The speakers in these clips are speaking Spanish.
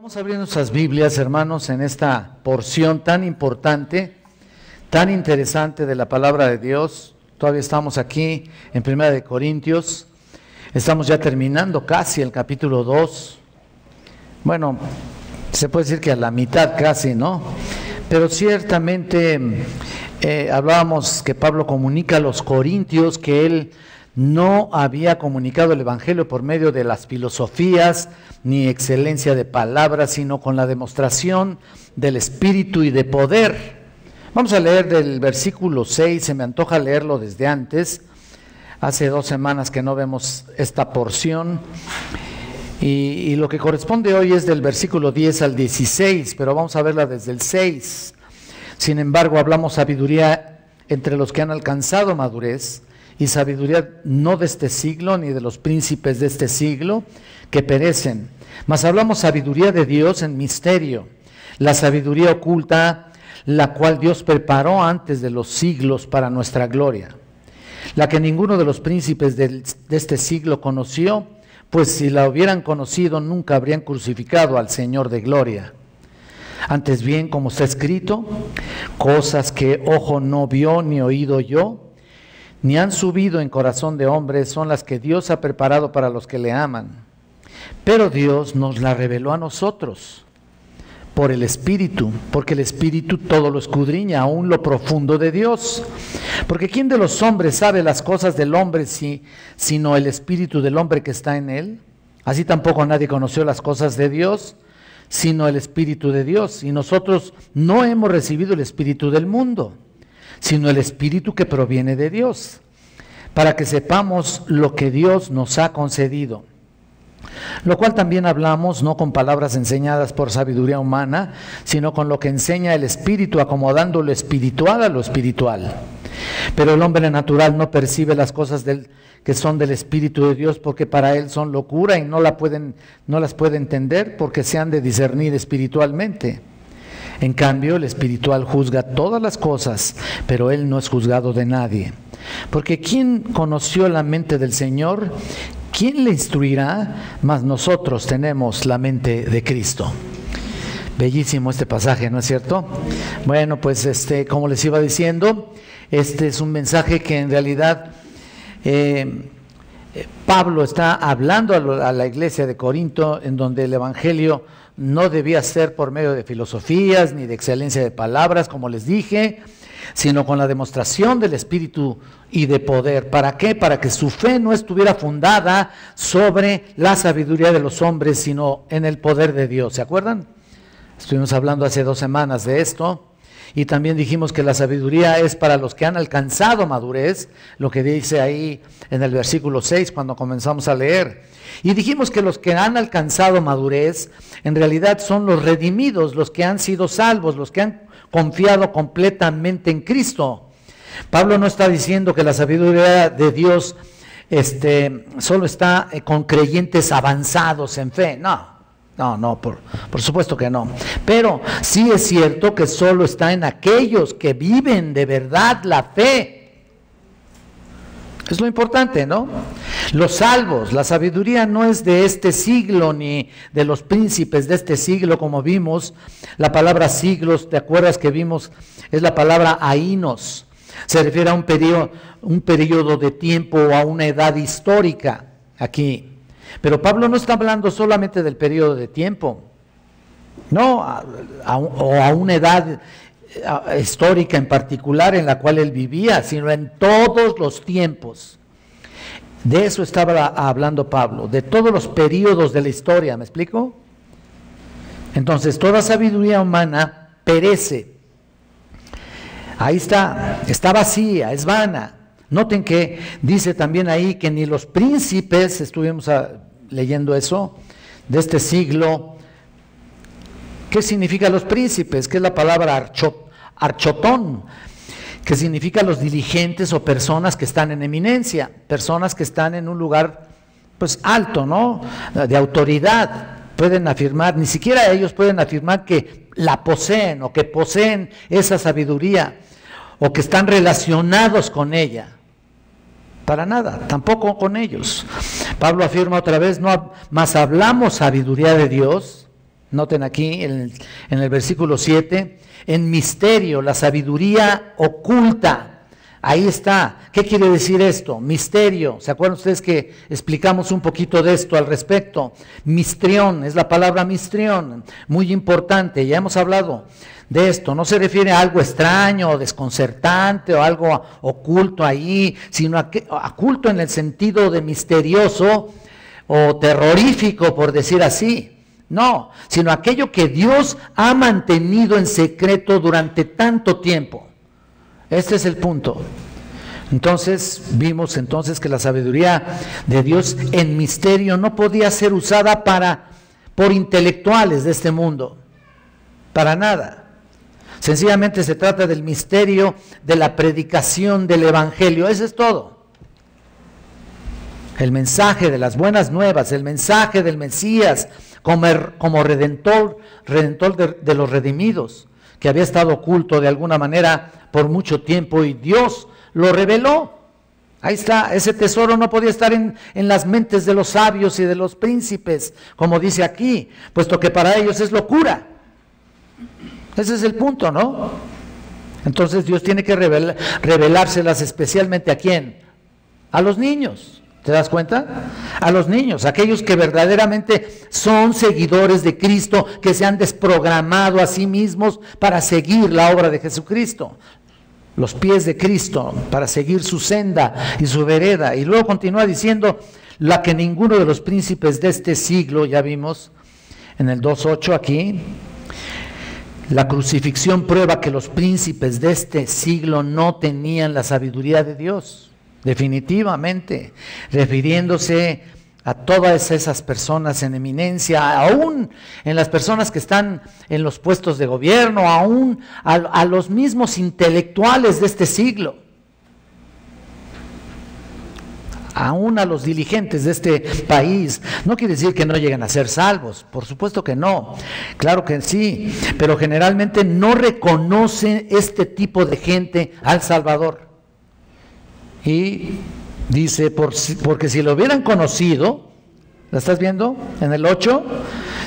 Vamos a abrir nuestras Biblias, hermanos, en esta porción tan importante, tan interesante de la palabra de Dios. Todavía estamos aquí en 1 Corintios, estamos ya terminando casi el capítulo 2. Bueno, se puede decir que a la mitad casi, ¿no? Pero ciertamente hablábamos que Pablo comunica a los corintios que él no había comunicado el Evangelio por medio de las filosofías ni excelencia de palabras, sino con la demostración del Espíritu y de poder. Vamos a leer del versículo 6, se me antoja leerlo desde antes. Hace 2 semanas que no vemos esta porción. Y lo que corresponde hoy es del versículo 10 al 16, pero vamos a verla desde el 6. Sin embargo, hablamos sabiduría entre los que han alcanzado madurez, y sabiduría no de este siglo, ni de los príncipes de este siglo, que perecen. Mas hablamos sabiduría de Dios en misterio, la sabiduría oculta, la cual Dios preparó antes de los siglos para nuestra gloria, la que ninguno de los príncipes de este siglo conoció, pues si la hubieran conocido nunca habrían crucificado al Señor de gloria. Antes bien, como está escrito, cosas que ojo no vio ni oído yo, ni han subido en corazón de hombre, son las que Dios ha preparado para los que le aman. Pero Dios nos la reveló a nosotros por el Espíritu, porque el Espíritu todo lo escudriña, aún lo profundo de Dios. Porque ¿quién de los hombres sabe las cosas del hombre sino el Espíritu del hombre que está en él? Así tampoco nadie conoció las cosas de Dios, sino el Espíritu de Dios. Y nosotros no hemos recibido el Espíritu del mundo, sino el Espíritu que proviene de Dios, para que sepamos lo que Dios nos ha concedido. Lo cual también hablamos, no con palabras enseñadas por sabiduría humana, sino con lo que enseña el Espíritu, acomodando lo espiritual a lo espiritual. Pero el hombre natural no percibe las cosas que son del Espíritu de Dios, porque para él son locura y no las puede entender, porque se han de discernir espiritualmente. En cambio, el espiritual juzga todas las cosas, pero él no es juzgado de nadie. Porque ¿quién conoció la mente del Señor? ¿Quién le instruirá? Mas nosotros tenemos la mente de Cristo. Bellísimo este pasaje, ¿no es cierto? Bueno, pues como les iba diciendo, este es un mensaje que en realidad Pablo está hablando a la iglesia de Corinto, en donde el Evangelio no debía ser por medio de filosofías ni de excelencia de palabras, como les dije, sino con la demostración del Espíritu y de poder. ¿Para qué? Para que su fe no estuviera fundada sobre la sabiduría de los hombres, sino en el poder de Dios. ¿Se acuerdan? Estuvimos hablando hace 2 semanas de esto. Y también dijimos que la sabiduría es para los que han alcanzado madurez, lo que dice ahí en el versículo 6 cuando comenzamos a leer. Y dijimos que los que han alcanzado madurez en realidad son los redimidos, los que han sido salvos, los que han confiado completamente en Cristo. Pablo no está diciendo que la sabiduría de Dios solo está con creyentes avanzados en fe, no, por supuesto que no. Pero sí es cierto que solo está en aquellos que viven de verdad la fe. Es lo importante, ¿no? Los salvos, la sabiduría no es de este siglo ni de los príncipes de este siglo, como vimos. La palabra siglos, ¿te acuerdas que vimos? Es la palabra ainos. Se refiere a un periodo de tiempo o a una edad histórica aquí. Pero Pablo no está hablando solamente del periodo de tiempo, no, o a una edad histórica en particular en la cual él vivía, sino en todos los tiempos. De eso estaba hablando Pablo, de todos los periodos de la historia, ¿me explico? Entonces, toda sabiduría humana perece. Ahí está vacía, es vana. Noten que dice también ahí que ni los príncipes, estuvimos leyendo eso, de este siglo. ¿Qué significa los príncipes? ¿Qué es la palabra archotón? Que significa los dirigentes o personas que están en eminencia, personas que están en un lugar pues alto, ¿no? De autoridad. Pueden afirmar, ni siquiera ellos pueden afirmar que la poseen o que poseen esa sabiduría o que están relacionados con ella. Para nada, tampoco con ellos. Pablo afirma otra vez, no, mas hablamos sabiduría de Dios Noten aquí en el versículo 7, en misterio, la sabiduría oculta. Ahí está. ¿Qué quiere decir esto? Misterio. ¿Se acuerdan ustedes que explicamos un poquito de esto al respecto? Mistrión, es la palabra mistrión, muy importante, ya hemos hablado de esto. No se refiere a algo extraño o desconcertante o algo oculto ahí, sino oculto en el sentido de misterioso o terrorífico, por decir así. No, sino aquello que Dios ha mantenido en secreto durante tanto tiempo. Este es el punto. Entonces, vimos entonces que la sabiduría de Dios en misterio no podía ser usada por intelectuales de este mundo, para nada. Sencillamente se trata del misterio de la predicación del Evangelio, eso es todo. El mensaje de las buenas nuevas, el mensaje del Mesías como redentor de los redimidos, que había estado oculto de alguna manera por mucho tiempo y Dios lo reveló. Ahí está, ese tesoro no podía estar en las mentes de los sabios y de los príncipes, como dice aquí, puesto que para ellos es locura. Ese es el punto, ¿no? Entonces Dios tiene que revelárselas especialmente ¿a quién? A los niños. ¿Te das cuenta? A los niños, aquellos que verdaderamente son seguidores de Cristo, que se han desprogramado a sí mismos para seguir la obra de Jesucristo, los pies de Cristo, para seguir su senda y su vereda. Y luego continúa diciendo, la que ninguno de los príncipes de este siglo, ya vimos en el 2.8 aquí, la crucifixión prueba que los príncipes de este siglo no tenían la sabiduría de Dios. Definitivamente, refiriéndose a todas esas personas en eminencia, aún en las personas que están en los puestos de gobierno, aún a los mismos intelectuales de este siglo, aún a los diligentes de este país. No quiere decir que no lleguen a ser salvos, por supuesto que no, claro que sí, pero generalmente no reconoce este tipo de gente al Salvador. Y dice, porque si lo hubieran conocido, ¿la estás viendo? En el 8,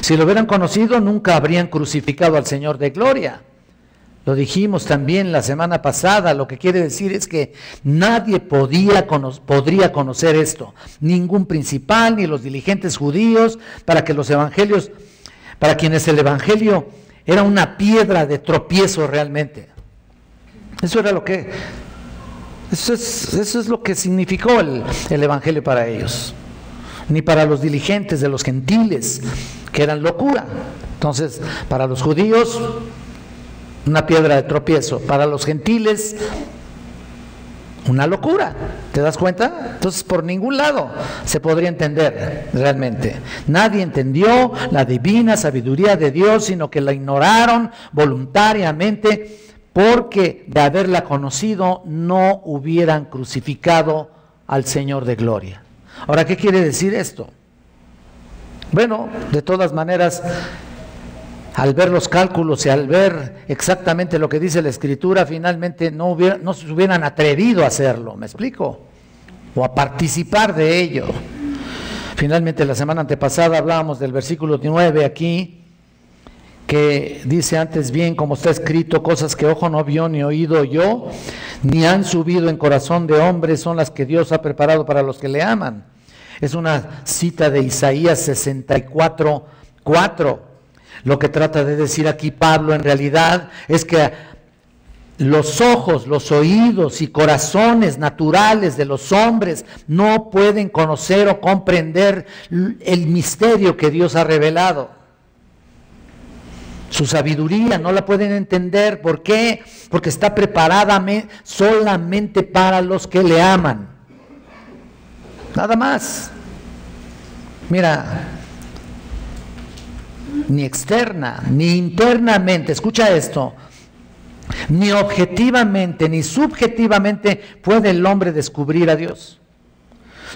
si lo hubieran conocido, nunca habrían crucificado al Señor de gloria. Lo dijimos también la semana pasada, lo que quiere decir es que nadie podría conocer esto, ningún principal, ni los diligentes judíos, para quienes el Evangelio era una piedra de tropiezo realmente. Eso era lo que... Eso es lo que significó el Evangelio para ellos, ni para los diligentes de los gentiles, que eran locura. Entonces, para los judíos, una piedra de tropiezo, para los gentiles, una locura. ¿Te das cuenta? Entonces, por ningún lado se podría entender realmente. Nadie entendió la divina sabiduría de Dios, sino que la ignoraron voluntariamente, porque de haberla conocido no hubieran crucificado al Señor de gloria. Ahora, ¿qué quiere decir esto? Bueno, de todas maneras, al ver los cálculos y al ver exactamente lo que dice la Escritura, finalmente no se hubieran atrevido a hacerlo, ¿me explico? O a participar de ello. Finalmente, la semana antepasada hablábamos del versículo 9 aquí, que dice antes bien, como está escrito, cosas que ojo no vio ni oído oyó, ni han subido en corazón de hombre, son las que Dios ha preparado para los que le aman. Es una cita de Isaías 64:4. Lo que trata de decir aquí Pablo en realidad es que los ojos, los oídos y corazones naturales de los hombres no pueden conocer o comprender el misterio que Dios ha revelado. Su sabiduría no la pueden entender. ¿Por qué? Porque está preparada solamente para los que le aman. Nada más. Mira, ni externa, ni internamente, escucha esto, ni objetivamente, ni subjetivamente puede el hombre descubrir a Dios.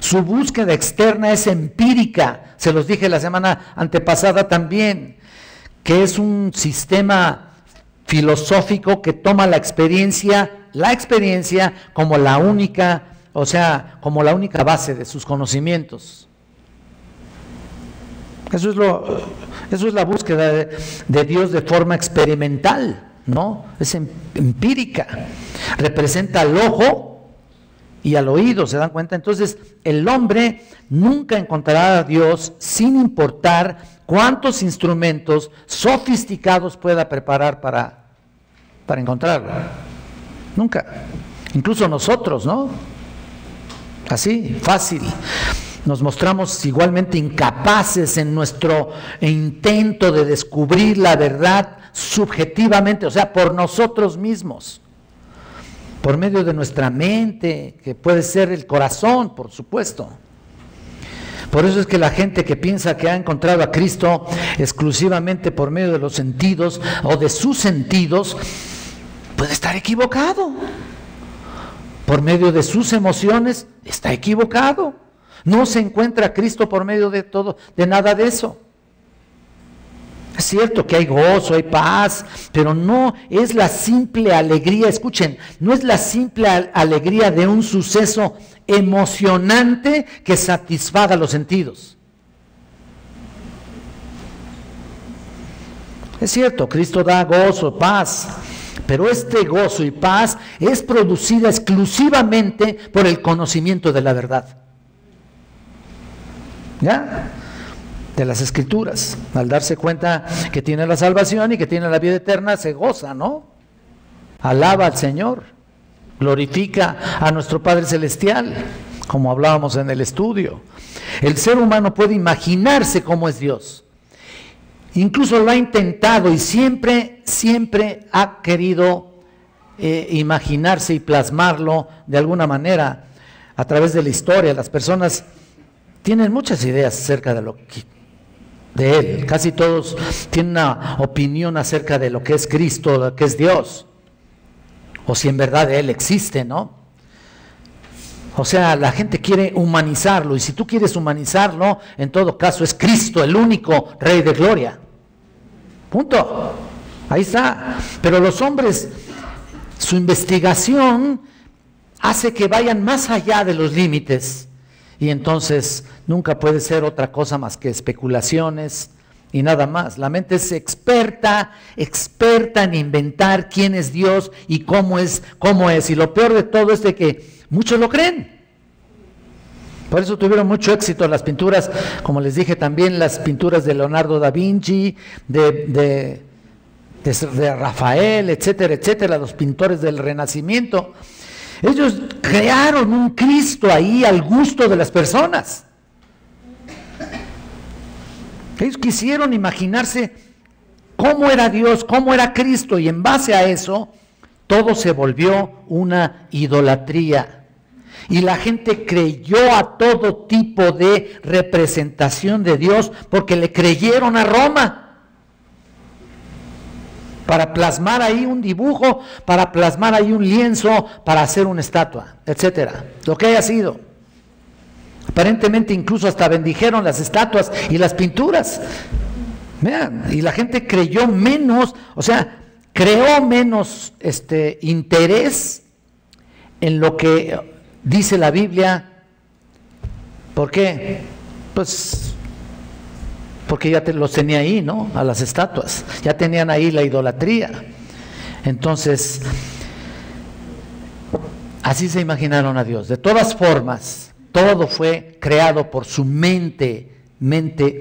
Su búsqueda externa es empírica, se los dije la semana antepasada también, que es un sistema filosófico que toma la experiencia como la única, como la única base de sus conocimientos. Eso es la búsqueda de Dios de forma experimental, ¿no? Es empírica. Representa al ojo y al oído, ¿se dan cuenta? Entonces, el hombre nunca encontrará a Dios sin importar cuántos instrumentos sofisticados pueda preparar para encontrarlo. Nunca. Incluso nosotros, ¿no? Así, fácil. Nos mostramos igualmente incapaces en nuestro intento de descubrir la verdad subjetivamente, o sea, por nosotros mismos, por medio de nuestra mente, que puede ser el corazón, por supuesto. Por eso es que la gente que piensa que ha encontrado a Cristo exclusivamente por medio de los sentidos o de sus sentidos, puede estar equivocado. Por medio de sus emociones, está equivocado. No se encuentra a Cristo por medio de todo, de nada de eso. Es cierto que hay gozo, hay paz, pero no es la simple alegría, escuchen, no es la simple alegría de un suceso emocionante que satisfaga los sentidos. Es cierto, Cristo da gozo, paz, pero este gozo y paz es producida exclusivamente por el conocimiento de la verdad. ¿Ya? De las Escrituras. Al darse cuenta que tiene la salvación y que tiene la vida eterna, se goza, ¿no? Alaba al Señor, glorifica a nuestro Padre Celestial, como hablábamos en el estudio. El ser humano puede imaginarse cómo es Dios. Incluso lo ha intentado y siempre ha querido imaginarse y plasmarlo de alguna manera a través de la historia. Las personas tienen muchas ideas acerca de Él. Casi todos tienen una opinión acerca de lo que es Cristo, lo que es Dios, o si en verdad Él existe, ¿no? O sea, la gente quiere humanizarlo, y si tú quieres humanizarlo, en todo caso es Cristo, el único Rey de Gloria. Punto. Ahí está. Pero los hombres, su investigación hace que vayan más allá de los límites. Y entonces nunca puede ser otra cosa más que especulaciones y nada más. La mente es experta en inventar quién es Dios y cómo es. Y lo peor de todo es de que muchos lo creen. Por eso tuvieron mucho éxito las pinturas, como les dije también, las pinturas de Leonardo da Vinci, de Rafael, etcétera, etcétera, los pintores del Renacimiento. Ellos crearon un Cristo ahí al gusto de las personas. Ellos quisieron imaginarse cómo era Dios, cómo era Cristo, y en base a eso, todo se volvió una idolatría. Y la gente creyó a todo tipo de representación de Dios porque le creyeron a Roma. Para plasmar ahí un dibujo, para plasmar ahí un lienzo, para hacer una estatua, etcétera, lo que haya sido. Aparentemente incluso hasta bendijeron las estatuas y las pinturas. Vean, y la gente creyó menos, o sea, creó menos interés en lo que dice la Biblia. ¿Por qué? Pues porque ya los tenía ahí, ¿no? A las estatuas, ya tenían ahí la idolatría. Entonces, así se imaginaron a Dios. De todas formas, todo fue creado por su mente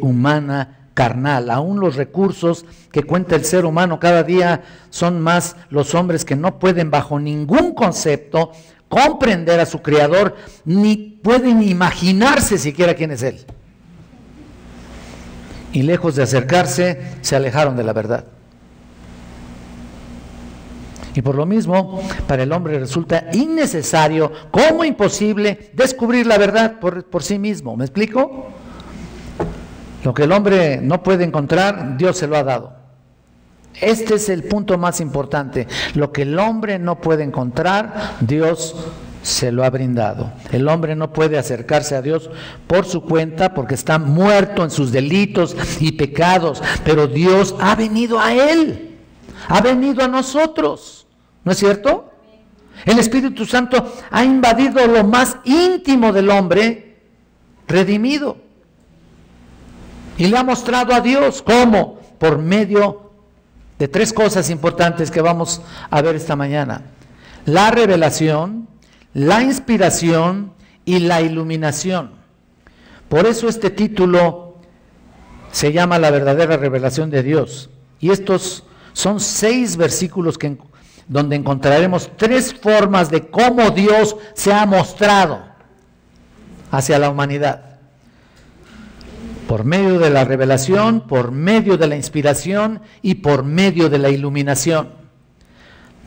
humana carnal. Aún los recursos que cuenta el ser humano cada día son más los hombres que no pueden bajo ningún concepto comprender a su Creador, ni pueden imaginarse siquiera quién es Él. Y lejos de acercarse, se alejaron de la verdad. Y por lo mismo, para el hombre resulta innecesario, como imposible, descubrir la verdad por sí mismo. ¿Me explico? Lo que el hombre no puede encontrar, Dios se lo ha dado. Este es el punto más importante. Lo que el hombre no puede encontrar, Dios se lo ha brindado. El hombre no puede acercarse a Dios por su cuenta porque está muerto en sus delitos y pecados, pero Dios ha venido a él, ha venido a nosotros, ¿no es cierto? El Espíritu Santo ha invadido lo más íntimo del hombre redimido. Y le ha mostrado a Dios. ¿Cómo? Por medio de tres cosas importantes que vamos a ver esta mañana: la revelación, la inspiración y la iluminación. Por eso este título se llama La verdadera revelación de Dios. Y estos son 6 versículos donde encontraremos 3 formas de cómo Dios se ha mostrado hacia la humanidad. Por medio de la revelación, por medio de la inspiración y por medio de la iluminación.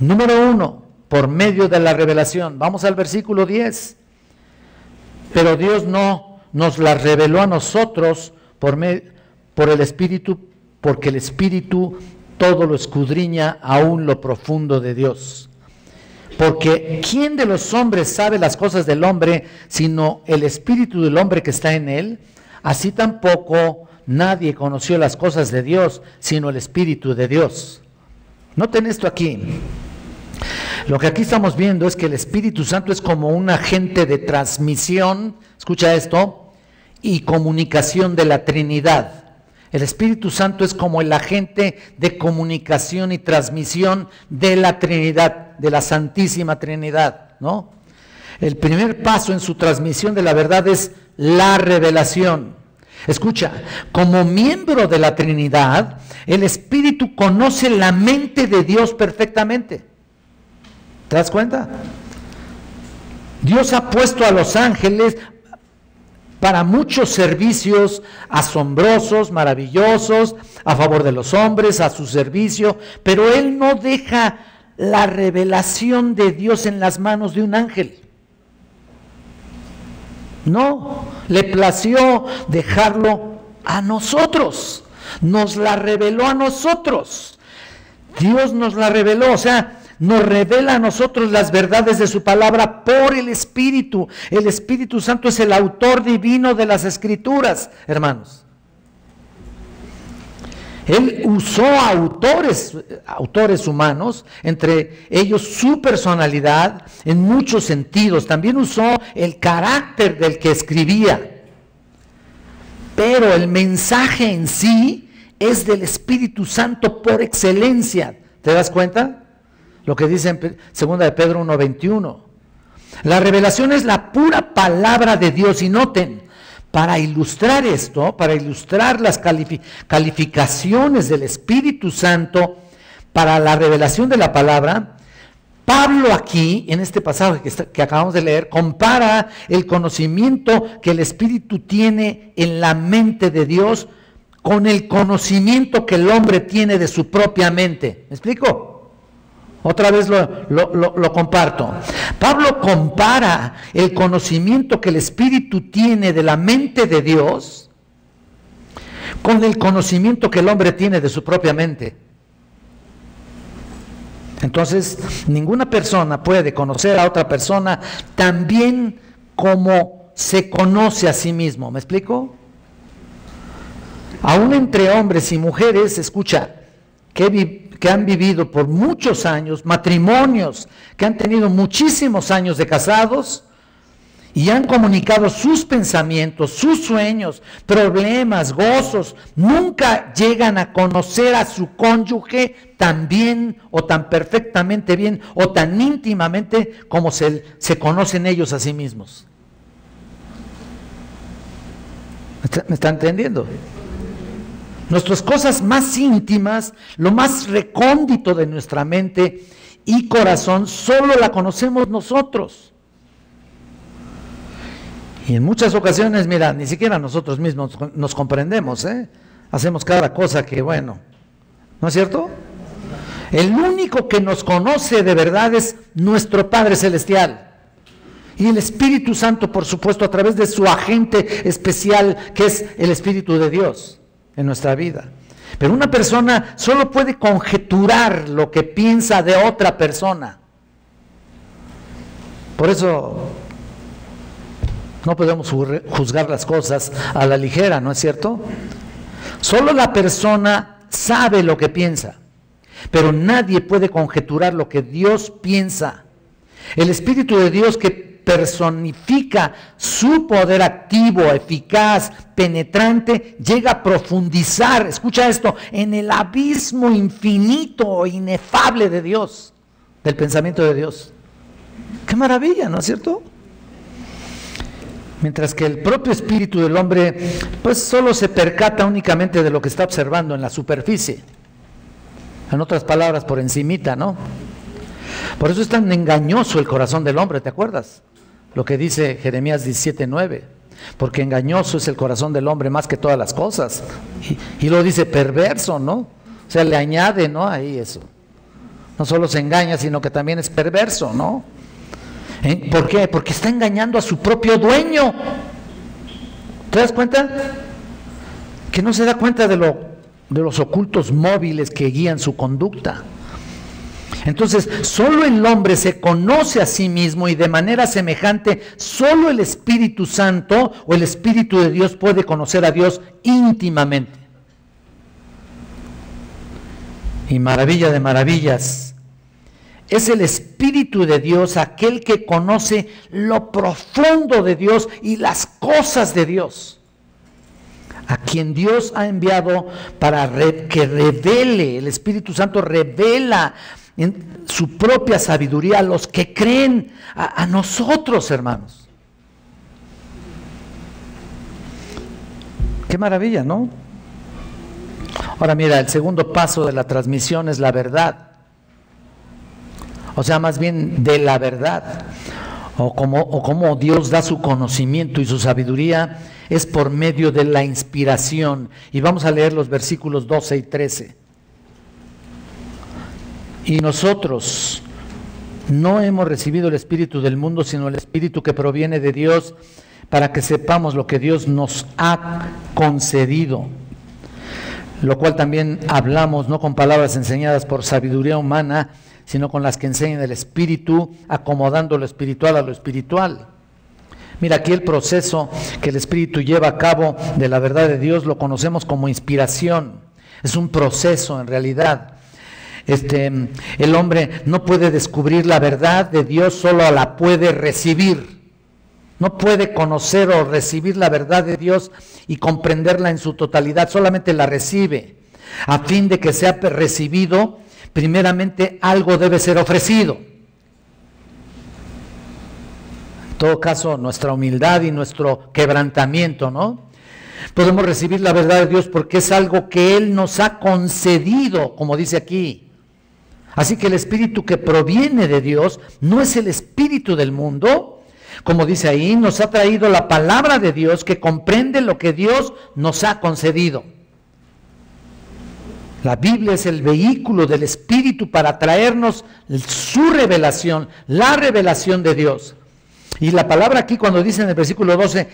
Número 1, por medio de la revelación. Vamos al versículo 10. Pero Dios no nos la reveló a nosotros por el Espíritu, porque el Espíritu todo lo escudriña, aún lo profundo de Dios. Porque ¿quién de los hombres sabe las cosas del hombre, sino el Espíritu del hombre que está en él? Así tampoco nadie conoció las cosas de Dios, sino el Espíritu de Dios. Noten esto aquí. Lo que aquí estamos viendo es que el Espíritu Santo es como un agente de transmisión, escucha esto, y comunicación de la Trinidad. El Espíritu Santo es como el agente de comunicación y transmisión de la Trinidad, de la Santísima Trinidad, ¿no? El primer paso en su transmisión de la verdad es la revelación. Escucha, como miembro de la Trinidad, el Espíritu conoce la mente de Dios perfectamente. ¿Te das cuenta? Dios ha puesto a los ángeles para muchos servicios asombrosos, maravillosos, a favor de los hombres, a su servicio, pero Él no deja la revelación de Dios en las manos de un ángel. No, le plació dejarlo a nosotros, nos la reveló a nosotros. Dios nos la reveló, o sea, nos revela a nosotros las verdades de su palabra por el Espíritu. El Espíritu Santo es el autor divino de las Escrituras, hermanos. Él usó autores humanos, entre ellos su personalidad en muchos sentidos. También usó el carácter del que escribía. Pero el mensaje en sí es del Espíritu Santo por excelencia. ¿Te das cuenta? Lo que dice en 2 de Pedro 1:21. La revelación es la pura palabra de Dios. Y noten, para ilustrar esto, para ilustrar las calificaciones del Espíritu Santo para la revelación de la palabra, Pablo aquí, en este pasaje que acabamos de leer, compara el conocimiento que el Espíritu tiene en la mente de Dios con el conocimiento que el hombre tiene de su propia mente. ¿Me explico? Otra vez lo comparto. Pablo compara el conocimiento que el Espíritu tiene de la mente de Dios con el conocimiento que el hombre tiene de su propia mente. Entonces, ninguna persona puede conocer a otra persona tan bien como se conoce a sí mismo. ¿Me explico? Aún entre hombres y mujeres, escucha, que han vivido por muchos años, matrimonios que han tenido muchísimos años de casados y han comunicado sus pensamientos, sus sueños, problemas, gozos, nunca llegan a conocer a su cónyuge tan bien o tan perfectamente bien o tan íntimamente como se conocen ellos a sí mismos. ¿Me está entendiendo? Nuestras cosas más íntimas, lo más recóndito de nuestra mente y corazón, solo la conocemos nosotros. Y en muchas ocasiones, mira, ni siquiera nosotros mismos nos comprendemos, ¿eh? Hacemos cada cosa que, bueno, ¿no es cierto? El único que nos conoce de verdad es nuestro Padre Celestial. Y el Espíritu Santo, por supuesto, a través de su agente especial, que es el Espíritu de Dios en nuestra vida. Pero una persona solo puede conjeturar lo que piensa de otra persona. Por eso no podemos juzgar las cosas a la ligera, ¿no es cierto? Solo la persona sabe lo que piensa, pero nadie puede conjeturar lo que Dios piensa. El Espíritu de Dios que personifica su poder activo, eficaz, penetrante, llega a profundizar, escucha esto, en el abismo infinito, inefable de Dios, del pensamiento de Dios. ¡Qué maravilla!, ¿no es cierto? Mientras que el propio espíritu del hombre, pues solo se percata únicamente de lo que está observando en la superficie. En otras palabras, por encimita, ¿no? Por eso es tan engañoso el corazón del hombre, ¿te acuerdas? Lo que dice Jeremías 17:9. Porque engañoso es el corazón del hombre más que todas las cosas. Y lo dice perverso, ¿no? O sea, le añade, ¿no? Ahí eso. No solo se engaña, sino que también es perverso, ¿no? ¿Por qué? Porque está engañando a su propio dueño. ¿Te das cuenta? Que no se da cuenta de los ocultos móviles que guían su conducta. Entonces, solo el hombre se conoce a sí mismo y de manera semejante, solo el Espíritu Santo o el Espíritu de Dios puede conocer a Dios íntimamente. Y maravilla de maravillas, es el Espíritu de Dios aquel que conoce lo profundo de Dios y las cosas de Dios, a quien Dios ha enviado para que revele, el Espíritu Santo revela en su propia sabiduría a los que creen, a nosotros, hermanos. Qué maravilla, ¿no? Ahora mira, el segundo paso de la transmisión es la verdad. O sea, más bien de la verdad, o como Dios da su conocimiento y su sabiduría, es por medio de la inspiración. Y vamos a leer los versículos 12 y 13. Y nosotros no hemos recibido el espíritu del mundo, sino el espíritu que proviene de Dios, para que sepamos lo que Dios nos ha concedido. Lo cual también hablamos, no con palabras enseñadas por sabiduría humana, sino con las que enseñan el Espíritu, acomodando lo espiritual a lo espiritual. Mira, aquí el proceso que el Espíritu lleva a cabo de la verdad de Dios lo conocemos como inspiración. Es un proceso en realidad. El hombre no puede descubrir la verdad de Dios, solo la puede recibir. No puede conocer o recibir la verdad de Dios y comprenderla en su totalidad, solamente la recibe. A fin de que sea recibido, primeramente algo debe ser ofrecido. En todo caso, nuestra humildad y nuestro quebrantamiento, ¿no? Podemos recibir la verdad de Dios porque es algo que Él nos ha concedido, como dice aquí. Así que el espíritu que proviene de Dios no es el espíritu del mundo. Como dice ahí, nos ha traído la palabra de Dios que comprende lo que Dios nos ha concedido. La Biblia es el vehículo del Espíritu para traernos su revelación, la revelación de Dios. Y la palabra aquí cuando dice en el versículo 12,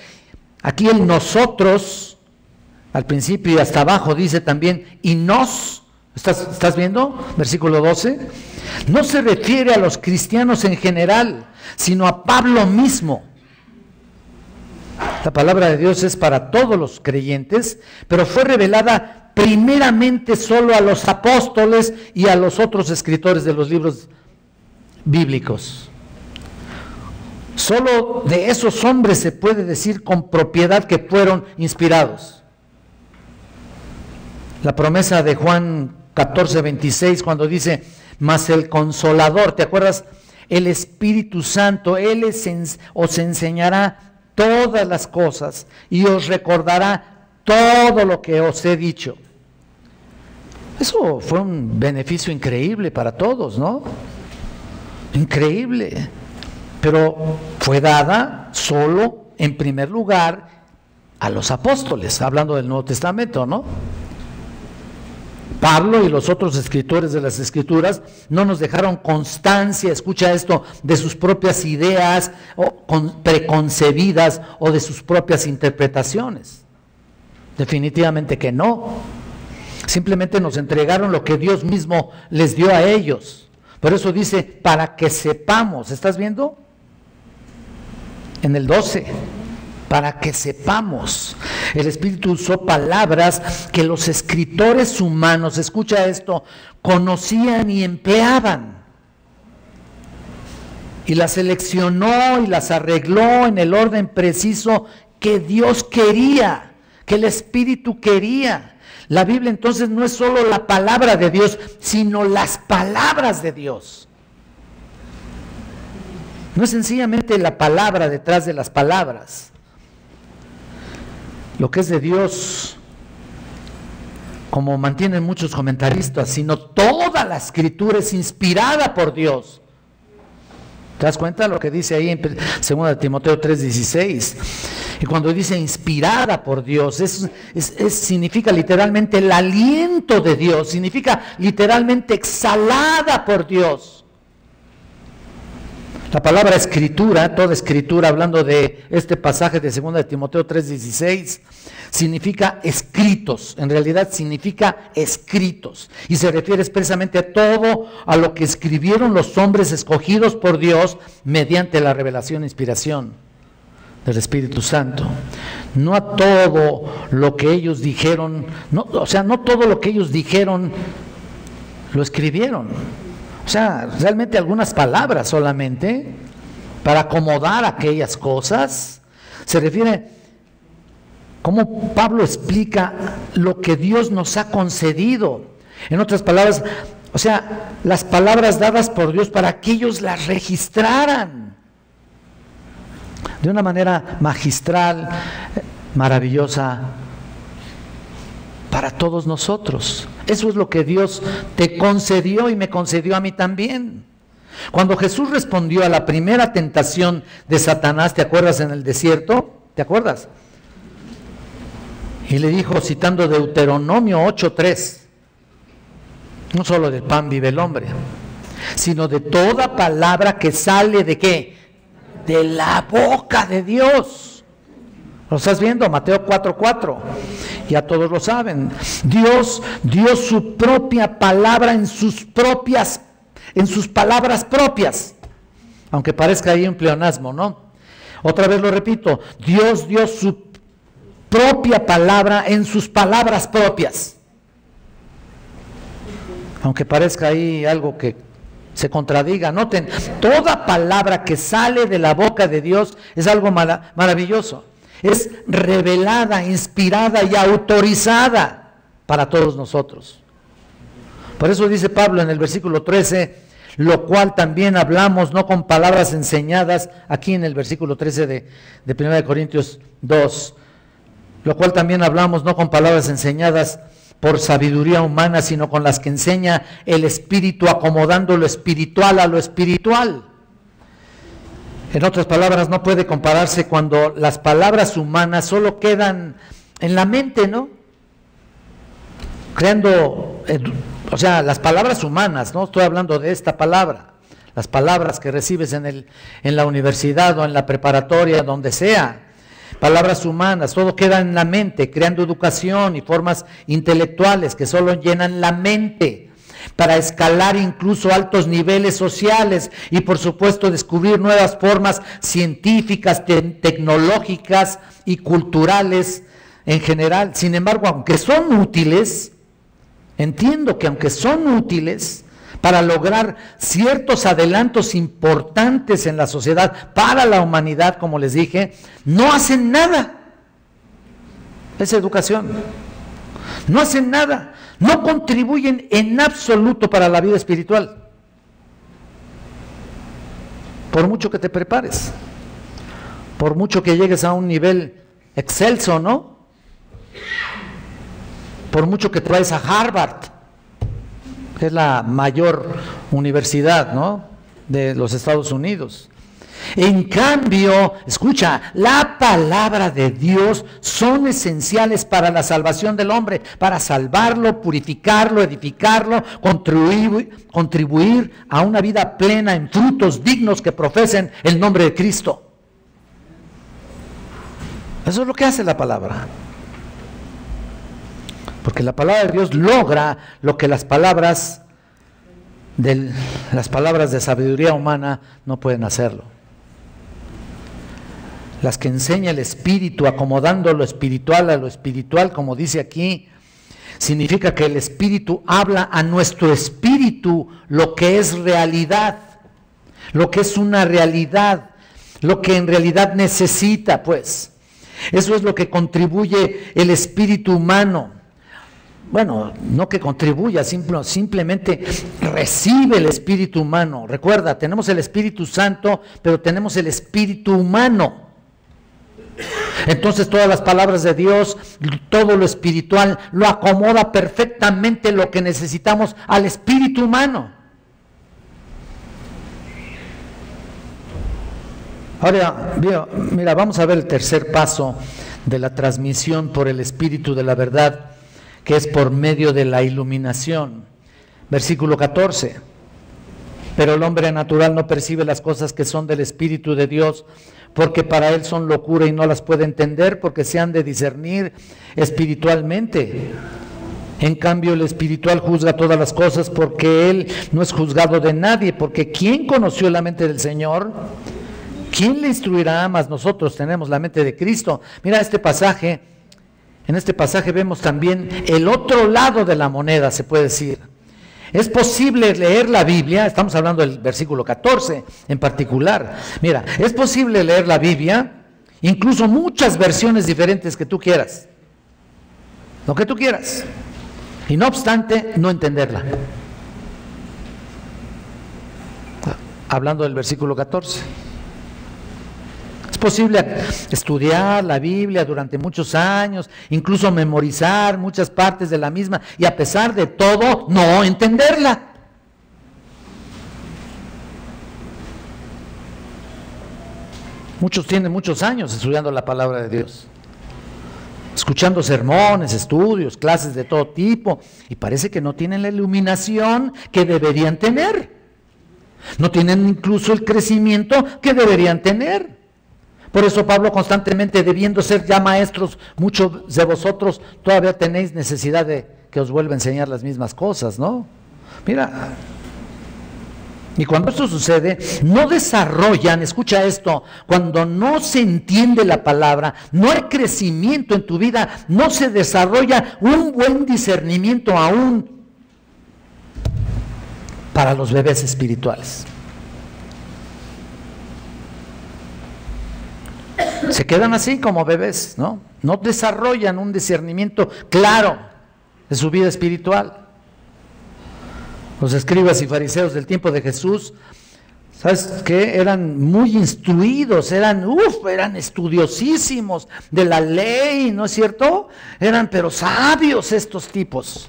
aquí el nosotros, al principio y hasta abajo dice también, y nos, ¿estás viendo? Versículo 12, no se refiere a los cristianos en general, sino a Pablo mismo. La palabra de Dios es para todos los creyentes, pero fue revelada primeramente solo a los apóstoles y a los otros escritores de los libros bíblicos. Solo de esos hombres se puede decir con propiedad que fueron inspirados. La promesa de Juan 14:26 cuando dice, mas el Consolador, ¿te acuerdas? El Espíritu Santo, Él os enseñará todas las cosas y os recordará todo lo que os he dicho. Eso fue un beneficio increíble para todos, ¿no? Increíble. Pero fue dada solo, en primer lugar, a los apóstoles, hablando del Nuevo Testamento, ¿no? Pablo y los otros escritores de las Escrituras no nos dejaron constancia, escucha esto, de sus propias ideas preconcebidas o de sus propias interpretaciones. Definitivamente que no. Simplemente nos entregaron lo que Dios mismo les dio a ellos. Por eso dice, para que sepamos, ¿estás viendo? En el 12, para que sepamos. El Espíritu usó palabras que los escritores humanos, escucha esto, conocían y empleaban. y las seleccionó y las arregló en el orden preciso que Dios quería, que el Espíritu quería. La Biblia entonces no es solo la palabra de Dios, sino las palabras de Dios. No es sencillamente la palabra detrás de las palabras. Lo que es de Dios, como mantienen muchos comentaristas, sino toda la Escritura es inspirada por Dios. ¿Te das cuenta lo que dice ahí en 2 Timoteo 3:16? Y cuando dice inspirada por Dios, significa literalmente el aliento de Dios, significa literalmente exhalada por Dios. La palabra escritura, toda escritura, hablando de este pasaje de 2 Timoteo 3:16, significa escritos, en realidad significa escritos, y se refiere expresamente a todo a lo que escribieron los hombres escogidos por Dios mediante la revelación e inspiración del Espíritu Santo. No a todo lo que ellos dijeron, no todo lo que ellos dijeron lo escribieron. O sea, realmente algunas palabras solamente para acomodar aquellas cosas. Se refiere cómo Pablo explica lo que Dios nos ha concedido. En otras palabras, o sea, las palabras dadas por Dios para que ellos las registraran de una manera magistral, maravillosa, para todos nosotros. Eso es lo que Dios te concedió y me concedió a mí también. Cuando Jesús respondió a la primera tentación de Satanás, ¿te acuerdas en el desierto? ¿Te acuerdas? Y le dijo, citando Deuteronomio 8:3, no solo del pan vive el hombre, sino de toda palabra que sale ¿de qué? De la boca de Dios. ¿Lo estás viendo? Mateo 4:4. Ya todos lo saben. Dios dio su propia palabra en sus palabras propias. Aunque parezca ahí un pleonasmo, ¿no? Otra vez lo repito. Dios dio su propia palabra en sus palabras propias. Aunque parezca ahí algo que se contradiga. Noten, toda palabra que sale de la boca de Dios es algo maravilloso. Es revelada, inspirada y autorizada para todos nosotros. Por eso dice Pablo en el versículo 13, lo cual también hablamos no con palabras enseñadas, aquí en el versículo 13 de 1 Corintios 2, lo cual también hablamos no con palabras enseñadas por sabiduría humana, sino con las que enseña el Espíritu, acomodando lo espiritual a lo espiritual. En otras palabras, no puede compararse cuando las palabras humanas solo quedan en la mente, ¿no? Creando, las palabras humanas, no estoy hablando de esta palabra, las palabras que recibes en la universidad o en la preparatoria, donde sea, palabras humanas, todo queda en la mente, creando educación y formas intelectuales que solo llenan la mente, para escalar incluso altos niveles sociales y por supuesto descubrir nuevas formas científicas, tecnológicas y culturales en general. Sin embargo, aunque son útiles, entiendo que aunque son útiles para lograr ciertos adelantos importantes en la sociedad, para la humanidad, como les dije, no hacen nada. Es educación. No hacen nada. No contribuyen en absoluto para la vida espiritual. Por mucho que te prepares, por mucho que llegues a un nivel excelso, ¿no? Por mucho que te vayas a Harvard, que es la mayor universidad, ¿no?, de los Estados Unidos. En cambio, escucha, la palabra de Dios son esenciales para la salvación del hombre, para salvarlo, purificarlo, edificarlo, contribuir a una vida plena en frutos dignos que profesen el nombre de Cristo. Eso es lo que hace la palabra. Porque la palabra de Dios logra lo que las palabras de sabiduría humana no pueden hacerlo. Las que enseña el Espíritu, acomodando lo espiritual a lo espiritual, como dice aquí, significa que el Espíritu habla a nuestro espíritu lo que es realidad. lo que es una realidad, lo que en realidad necesita, pues. Eso es lo que contribuye el espíritu humano. Bueno, no que contribuya, simplemente recibe el espíritu humano. Recuerda, tenemos el Espíritu Santo, pero tenemos el espíritu humano. Entonces todas las palabras de Dios, todo lo espiritual, lo acomoda perfectamente lo que necesitamos al espíritu humano. Ahora, mira, vamos a ver el tercer paso de la transmisión por el Espíritu de la verdad, que es por medio de la iluminación. Versículo 14. Pero el hombre natural no percibe las cosas que son del Espíritu de Dios, porque para él son locura y no las puede entender, porque se han de discernir espiritualmente. En cambio, el espiritual juzga todas las cosas, porque él no es juzgado de nadie, porque ¿quién conoció la mente del Señor? ¿Quién le instruirá? Más nosotros tenemos la mente de Cristo. Mira este pasaje. En este pasaje vemos también el otro lado de la moneda, se puede decir. Es posible leer la Biblia, estamos hablando del versículo 14 en particular. Mira, es posible leer la Biblia, incluso muchas versiones diferentes que tú quieras. Lo que tú quieras. Y no obstante, no entenderla. Hablando del versículo 14. Es posible estudiar la Biblia durante muchos años, incluso memorizar muchas partes de la misma y a pesar de todo no entenderla. Muchos tienen muchos años estudiando la palabra de Dios, escuchando sermones, estudios, clases de todo tipo, y parece que no tienen la iluminación que deberían tener. No tienen incluso el crecimiento que deberían tener. Por eso Pablo constantemente, debiendo ser ya maestros, muchos de vosotros todavía tenéis necesidad de que os vuelva a enseñar las mismas cosas, ¿no? Mira, y cuando esto sucede, no desarrollan, escucha esto, cuando no se entiende la palabra, no hay crecimiento en tu vida, no se desarrolla un buen discernimiento aún para los bebés espirituales. Se quedan así como bebés, ¿no? No desarrollan un discernimiento claro de su vida espiritual. Los escribas y fariseos del tiempo de Jesús, ¿sabes qué? Eran muy instruidos, eran estudiosísimos de la ley, ¿no es cierto? Eran pero sabios estos tipos.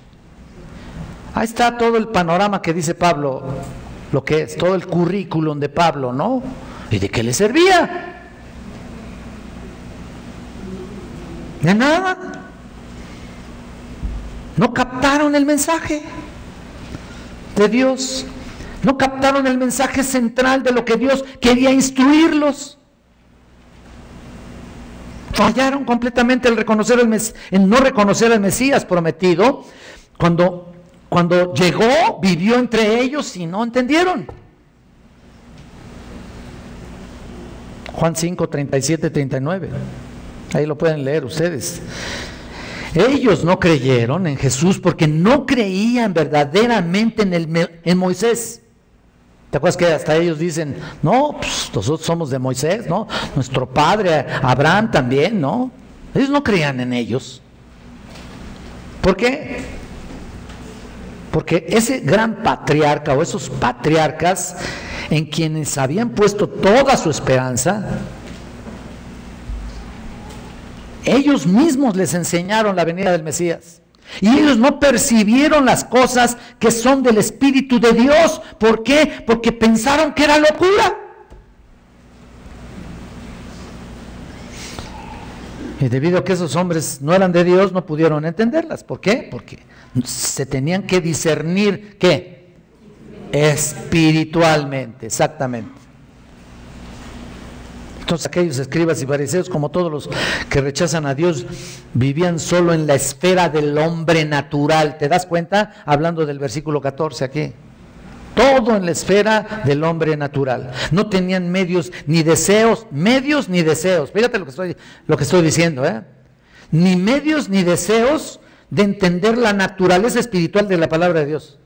Ahí está todo el panorama que dice Pablo, lo que es, todo el currículum de Pablo, ¿no? ¿Y de qué le servía? De nada. No captaron el mensaje de Dios. No captaron el mensaje central de lo que Dios quería instruirlos. Fallaron completamente en no reconocer al Mesías prometido. Cuando llegó, vivió entre ellos y no entendieron. Juan 5, 37, 39. Ahí lo pueden leer ustedes. Ellos no creyeron en Jesús porque no creían verdaderamente en Moisés. ¿Te acuerdas que hasta ellos dicen, no, pues nosotros somos de Moisés, ¿no? Nuestro padre Abraham también, ¿no? Ellos no creían en ellos. ¿Por qué? Porque ese gran patriarca o esos patriarcas en quienes habían puesto toda su esperanza, ellos mismos les enseñaron la venida del Mesías. Y ellos no percibieron las cosas que son del Espíritu de Dios. ¿Por qué? Porque pensaron que era locura. Y debido a que esos hombres no eran de Dios, no pudieron entenderlas. ¿Por qué? Porque se tenían que discernir, ¿qué? Espiritualmente, exactamente. Entonces aquellos escribas y fariseos, como todos los que rechazan a Dios, vivían solo en la esfera del hombre natural. ¿Te das cuenta? Hablando del versículo 14 aquí. Todo en la esfera del hombre natural. No tenían medios ni deseos, Fíjate lo que estoy diciendo, ¿eh? Ni medios ni deseos de entender la naturaleza espiritual de la palabra de Dios.